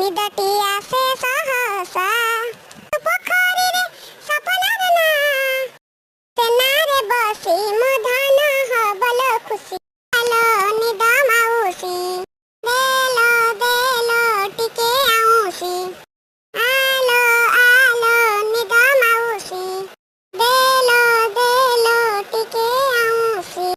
ନିଦଟି ଆସେ ସହସା ପୋଖରୀରେ ସପନାର ନାଁ ସେନାରେ ବସି ମୋ ଧାନ ହବଲ ଖୁସି ଆଲୋ ନିଦ ମାଉସୀ ଦେଲ ଦେଲ ଟିକେ ଆଉଁସି ଆଲୋ ଆଲୋ ନିଦ ମାଉସୀ ଦେଲ ଦେଲ ଟିକେ ଆଉଁସି।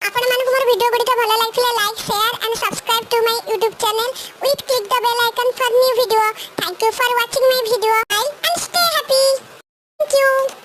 ଆପଣମାନଙ୍କୁ ମୋର ଭିଡ଼ିଓ ଗୁଡ଼ିକ ଭଲ ଲାଗିଥିଲେ like share and subscribe to my YouTube channel with click the bell icon for new video. Thank you for watching my video. Bye and stay happy. Thank you.